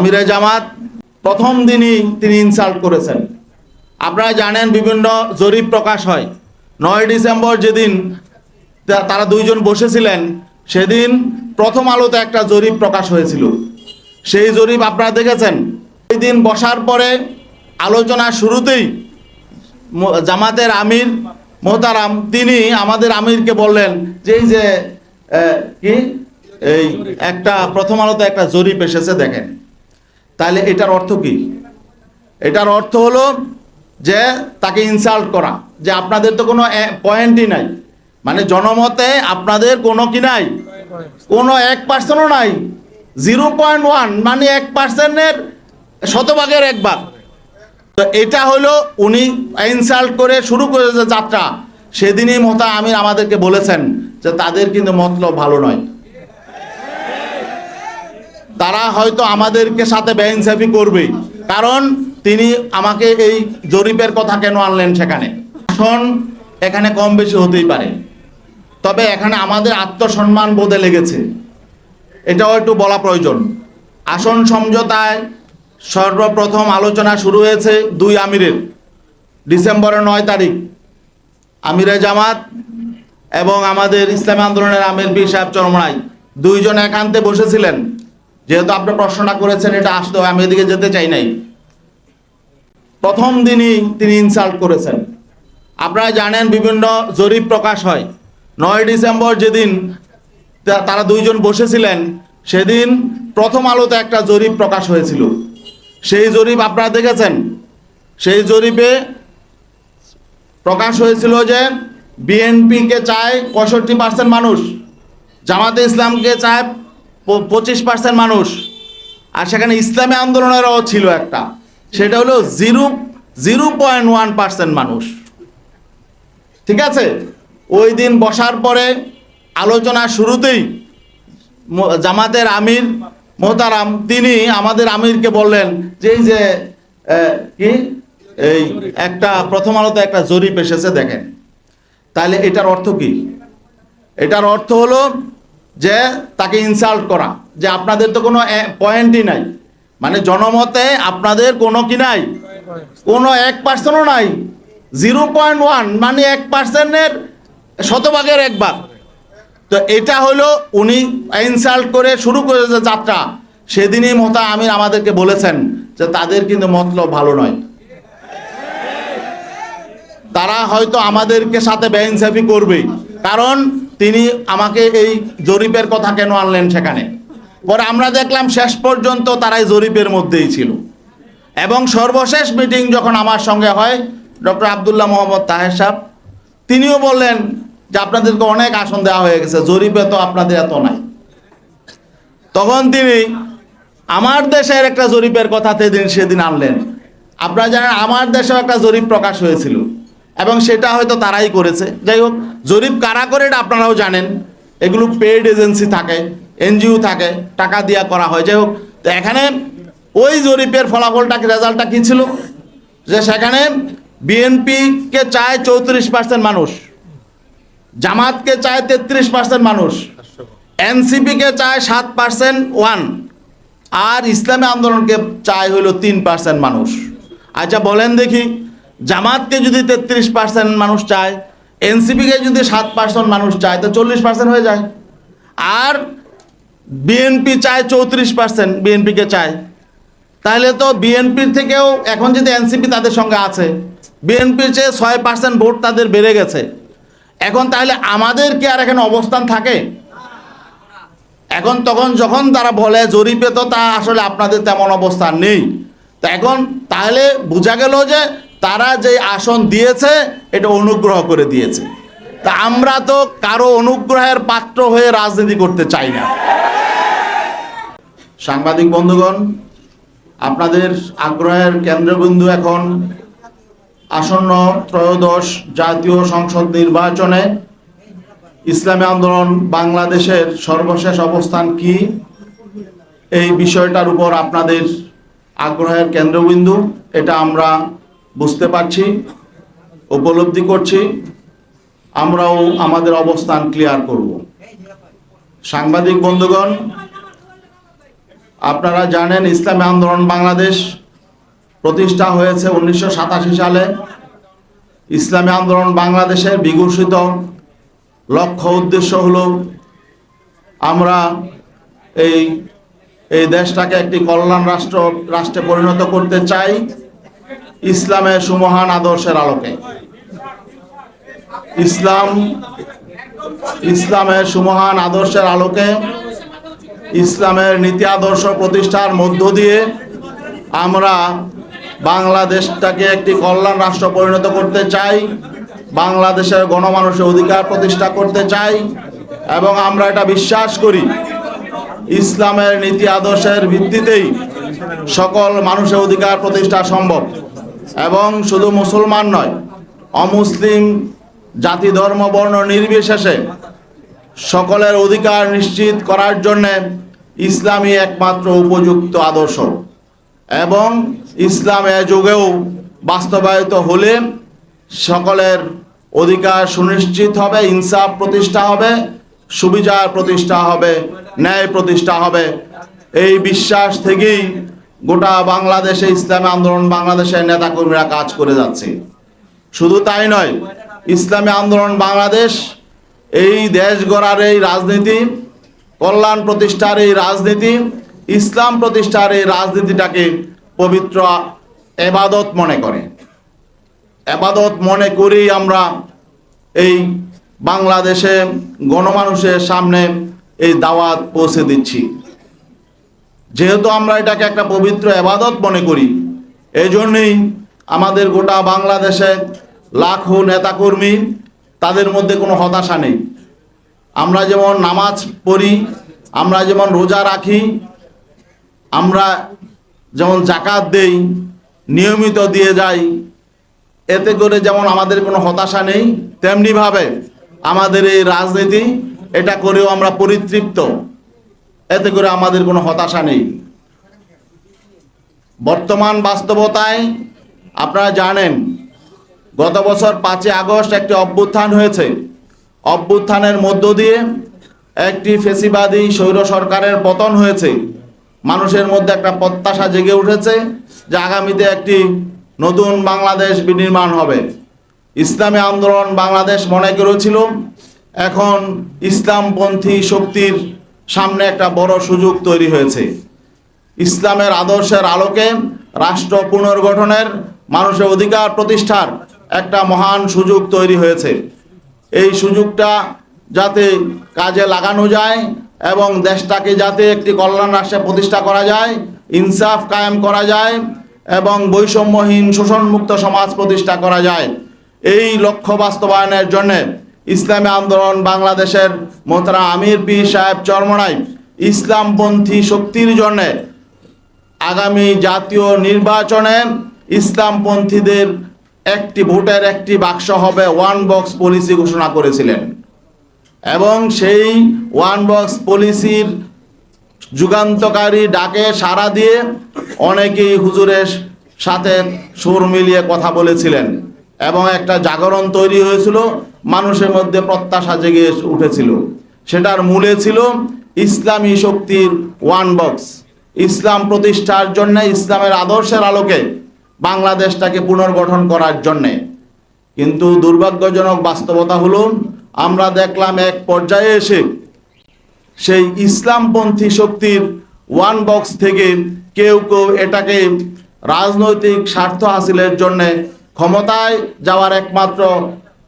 আমিরে জামাত প্রথম দিনই তিনি ইনসাল্ট করেছেন। আপনারা জানেন বিভিন্ন জরিপ প্রকাশ হয়। 9 ডিসেম্বর যেদিন তারা দুইজন বসেছিলেন, সেদিন প্রথম আলোতে একটা জরিপ প্রকাশ হয়েছিল। সেই জরিপ আপনারা দেখেছেন। এই দিন বসার পরে আলোচনা শুরুতেই জামাতের আমির মোহতারাম তিনি আমাদের আমিরকে বললেন যে এই যে এই একটা প্রথম আলোতে একটা জরিপ এসেছে দেখেন। তাহলে এটার অর্থ কি? এটার অর্থ হলো যে তাকে ইনসাল্ট করা, যে আপনাদের তো কোনো পয়েন্টই নাই, মানে জনমতে আপনাদের কোনো কি নাই, কোনো 1%ও নাই, 0.1 মানে 1%-এর শতভাগের 1 ভাগ। তো এটা হলো উনি ইনসাল্ট করে শুরু করেছে যাত্রা। সেদিনই মোহতা আমির আমাদেরকে বলেছেন যে তাদের কিন্তু মতলব ভালো নয়, তারা হয়তো আমাদেরকে সাথে বেইনসাফি করবে। কারণ তিনি আমাকে এই জরিপের কথা কেন আনলেন সেখানে, আসন এখানে কম বেশি হতেই পারে, তবে এখানে আমাদের আত্মসম্মান বোধে লেগেছে, এটাও একটু বলা প্রয়োজন। আসন সমঝোতায় সর্বপ্রথম আলোচনা শুরু হয়েছে 2 আমিরের, ডিসেম্বরের 9 তারিখ আমিরে জামাত এবং আমাদের ইসলামী আন্দোলনের আমির পীর সাহেব চরমরাই দুইজন একান্তে বসেছিলেন। যেহেতু আপনি প্রশ্নটা করেছেন, এটা আসতে আমি এদিকে যেতে চাই নাই। প্রথম দিনই তিনি ইনসাল্ট করেছেন। আপনারা জানেন বিভিন্ন জরিপ প্রকাশ হয়। 9 ডিসেম্বর যেদিন তারা দুইজন বসেছিলেন, সেদিন প্রথম আলোতে একটা জরিপ প্রকাশ হয়েছিল। সেই জরিপ আপনারা দেখেছেন। সেই জরিপে প্রকাশ হয়েছিল যে বিএনপিকে চায় 65% মানুষ, জামাতে ইসলামকে চায় 25% মানুষ, আর সেখানে ইসলামী আন্দোলনেরও ছিল একটা, সেটা হলো 0.1% মানুষ। ঠিক আছে, ওই দিন বসার পরে আলোচনা শুরুতেই জামাতের আমির মোহতারাম তিনি আমাদের আমিরকে বললেন যে এই যে এই একটা প্রথম আলোতে একটা জরিপ এসেছে দেখেন। তাহলে এটার অর্থ কি? এটার অর্থ হলো যে তাকে ইনসাল্ট করা, যে আপনাদের তো কোনো পয়েন্টই নাই, মানে জনমতে আপনাদের কোনো কি নাই, কোনো 1%ও নাই, 0.1 মানে 1%-এর শতভাগের 1 ভাগ। তো এটা হলো উনি ইনসাল্ট করে শুরু করেছে যাত্রা। সেদিনই মোহতা আমির আমাদেরকে বলেছেন যে তাদের কিন্তু মতলব ভালো নয়, তারা হয়তো আমাদেরকে সাথে বেইনসাফি করবে। কারণ তিনি আমাকে এই জরিপের কথা কেন আনলেন সেখানে। পরে আমরা দেখলাম শেষ পর্যন্ত তারাই জরিপের মধ্যেই ছিল। এবং সর্বশেষ মিটিং যখন আমার সঙ্গে হয়, ডক্টর আব্দুল্লাহ মোহাম্মদ তাহের সাহেব তিনিও বললেন যে আপনাদেরকে অনেক আসন দেওয়া হয়ে গেছে, জরিপে তো আপনাদের এত নাই। তখন তিনি আমার দেশের একটা জরিপের কথা সেদিন আনলেন। আপনারা জানেন আমার দেশেও একটা জরিপ প্রকাশ হয়েছিল এবং সেটা হয়তো তারাই করেছে। যাই হোক, জরিপ কারা করে এটা আপনারাও জানেন। এগুলো পেইড এজেন্সি থাকে, এনজিও থাকে, টাকা দিয়া করা হয়। যাই হোক, তো এখানে ওই জরিপের ফলাফলটা রেজাল্টটা কী ছিল, যে সেখানে বিএনপিকে চায় 34% মানুষ, জামাতকে চায় 33% মানুষ, এনসিপিকে চায় 7% আর ইসলামী আন্দোলনকে চায় হইল 3% মানুষ। আচ্ছা বলেন দেখি, জামাতকে যদি 33% মানুষ চায়, এনসিপিকে যদি 7% মানুষ চায়, তো 40% হয়ে যায়। আর বিএনপি চায় 34%, বিএনপিকে চায়, তাহলে তো বিএনপির থেকেও এখন যদি এনসিপি তাদের সঙ্গে আছে, বিএনপির চেয়ে 6% ভোট তাদের বেড়ে গেছে। এখন তাহলে আমাদের কি আর এখানে অবস্থান থাকে? এখন তখন যখন তারা বলে জরিপে তো তা আসলে আপনাদের তেমন অবস্থান নেই, তো এখন তাহলে বোঝা গেল যে তারা যে আসন দিয়েছে এটা অনুগ্রহ করে দিয়েছে। তা আমরা তো কারো অনুগ্রহের পাত্র হয়ে রাজনীতি করতে চাই না। সাংবাদিক বন্ধুগণ, আপনাদের আগ্রহের কেন্দ্রবিন্দু এখন আসন্ন ত্রয়োদশ জাতীয় সংসদ নির্বাচনে ইসলামী আন্দোলন বাংলাদেশের সর্বশেষ অবস্থান কি, এই বিষয়টার উপর আপনাদের আগ্রহের কেন্দ্রবিন্দু। এটা আমরা বুঝতে পারছি, উপলব্ধি করছি। আমরাও আমাদের অবস্থান ক্লিয়ার করব। সাংবাদিক বন্ধুগণ, আপনারা জানেন ইসলামী আন্দোলন বাংলাদেশ প্রতিষ্ঠা হয়েছে 1987 সালে। ইসলামী আন্দোলন বাংলাদেশের বিঘোষিত লক্ষ্য উদ্দেশ্য হলো আমরা এই দেশটাকে একটি কল্যাণ রাষ্ট্রে পরিণত করতে চাই ইসলামের সুমহান আদর্শের আলোকে। ইসলামের সুমহান আদর্শের আলোকে, ইসলামের নীতি আদর্শ প্রতিষ্ঠার মধ্য দিয়ে আমরা বাংলাদেশটাকে একটি কল্যাণ রাষ্ট্র পরিণত করতে চাই, বাংলাদেশের গণমানুষের অধিকার প্রতিষ্ঠা করতে চাই এবং আমরা এটা বিশ্বাস করি ইসলামের নীতি আদর্শের ভিত্তিতেই সকল মানুষের অধিকার প্রতিষ্ঠা সম্ভব। এবং শুধু মুসলমান নয়, অমুসলিম জাতি ধর্ম বর্ণ নির্বিশেষে সকলের অধিকার নিশ্চিত করার জন্যে ইসলামই একমাত্র উপযুক্ত আদর্শ এবং ইসলাম এ যুগেও বাস্তবায়িত হলে সকলের অধিকার সুনিশ্চিত হবে, ইনসাফ প্রতিষ্ঠা হবে, সুবিচার প্রতিষ্ঠা হবে, ন্যায় প্রতিষ্ঠা হবে। এই বিশ্বাস থেকেই গোটা বাংলাদেশে ইসলামী আন্দোলন বাংলাদেশের নেতাকর্মীরা কাজ করে যাচ্ছে। শুধু তাই নয়, ইসলামী আন্দোলন বাংলাদেশ এই দেশ গড়ার এই রাজনীতি, কল্যাণ প্রতিষ্ঠার এই রাজনীতি, ইসলাম প্রতিষ্ঠার এই রাজনীতিটাকে পবিত্র এবাদত মনে করে। এবাদত মনে করেই আমরা এই বাংলাদেশে গণমানুষের সামনে এই দাওয়াত পৌঁছে দিচ্ছি। যেহেতু আমরা এটাকে একটা পবিত্র এবাদত মনে করি, এই জন্যই আমাদের গোটা বাংলাদেশে লাখো নেতাকর্মী, তাদের মধ্যে কোনো হতাশা নেই। আমরা যেমন নামাজ পড়ি, আমরা যেমন রোজা রাখি, আমরা যেমন জাকাত দেই, নিয়মিত দিয়ে যাই, এতে করে যেমন আমাদের কোনো হতাশা নেই, তেমনিভাবে আমাদের এই রাজনীতি এটা করেও আমরা পরিতৃপ্ত, এতে করে আমাদের কোনো হতাশা নেই। বর্তমান বাস্তবতায় আপনারা জানেন গত বছর 5 আগস্ট একটি অভ্যুত্থান হয়েছে। অভ্যুত্থানের মধ্য দিয়ে একটি ফ্যাসিবাদী স্বৈর সরকারের পতন হয়েছে। মানুষের মধ্যে একটা প্রত্যাশা জেগে উঠেছে যে আগামীতে একটি নতুন বাংলাদেশ বিনির্মাণ হবে। ইসলামী আন্দোলন বাংলাদেশ মনে করেছিল এখন ইসলামপন্থী শক্তির সামনে একটা বড় সুযোগ তৈরি হয়েছে। ইসলামের আদর্শের আলোকে রাষ্ট্র পুনর্গঠনের, মানুষের অধিকার প্রতিষ্ঠার একটা মহান সুযোগ তৈরি হয়েছে। এই সুযোগটা যাতে কাজে লাগানো যায় এবং দেশটাকে যাতে একটি কল্যাণ রাষ্ট্রে প্রতিষ্ঠা করা যায়, ইনসাফ কায়েম করা যায় এবং বৈষম্যহীন শোষণমুক্ত সমাজ প্রতিষ্ঠা করা যায়, এই লক্ষ্য বাস্তবায়নের জন্য ইসলামী আন্দোলন বাংলাদেশের মোহতারাম আমির পীর সাহেব চরমনাই ইসলামপন্থী শক্তির জন্য আগামী জাতীয় নির্বাচনে ইসলামপন্থীদের একটি ভোটের একটি বাক্স হবে ওয়ান বক্স পলিসি ঘোষণা করেছিলেন এবং সেই ওয়ান বক্স পলিসির যুগান্তকারী ডাকে সাড়া দিয়ে অনেকেই হুজুরের সাথে সুর মিলিয়ে কথা বলেছিলেন এবং একটা জাগরণ তৈরি হয়েছিল, মানুষের মধ্যে প্রত্যাশা জেগে উঠেছিল। সেটার মূলে ছিল ইসলামী শক্তির ওয়ান বক্স, ইসলাম প্রতিষ্ঠার জন্য, ইসলামের আদর্শের আলোকে বাংলাদেশটাকে পুনর্গঠন করার জন্যে। কিন্তু দুর্ভাগ্যজনক বাস্তবতা হলো আমরা দেখলাম এক পর্যায়ে এসে সেই ইসলামপন্থী শক্তির ওয়ান বক্স থেকে কেউ কেউ এটাকে রাজনৈতিক স্বার্থ হাসিলের জন্যে, ক্ষমতায় যাওয়ার একমাত্র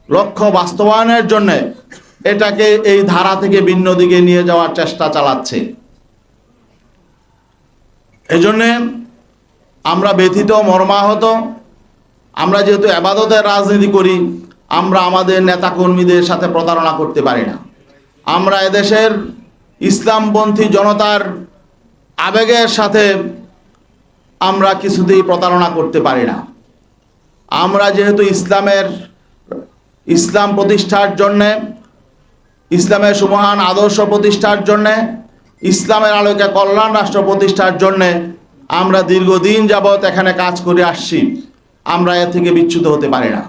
লক্ষ্য বাস্তবায়নের জন্যে এটাকে এই ধারা থেকে ভিন্ন দিকে নিয়ে যাওয়ার চেষ্টা চালাচ্ছে। এজন্যে আমরা ব্যথিত, মর্মাহত। আমরা যেহেতু ইবাদতের রাজনীতি করি, আমরা আমাদের নেতাকর্মীদের সাথে প্রতারণা করতে পারি না। আমরা এদেশের ইসলামপন্থী জনতার আবেগের সাথে আমরা কিছুতেই প্রতারণা করতে পারি না। আমরা যেহেতু ইসলাম প্রতিষ্ঠার জন্যে, ইসলামের সুমহান আদর্শ প্রতিষ্ঠার জন্যে, ইসলামের আলোকে কল্যাণ রাষ্ট্র প্রতিষ্ঠার জন্যে আমরা দীর্ঘদিন যাবৎ এখানে কাজ করে আসছি। আমরা এর থেকে বিচ্যুত হতে পারি না।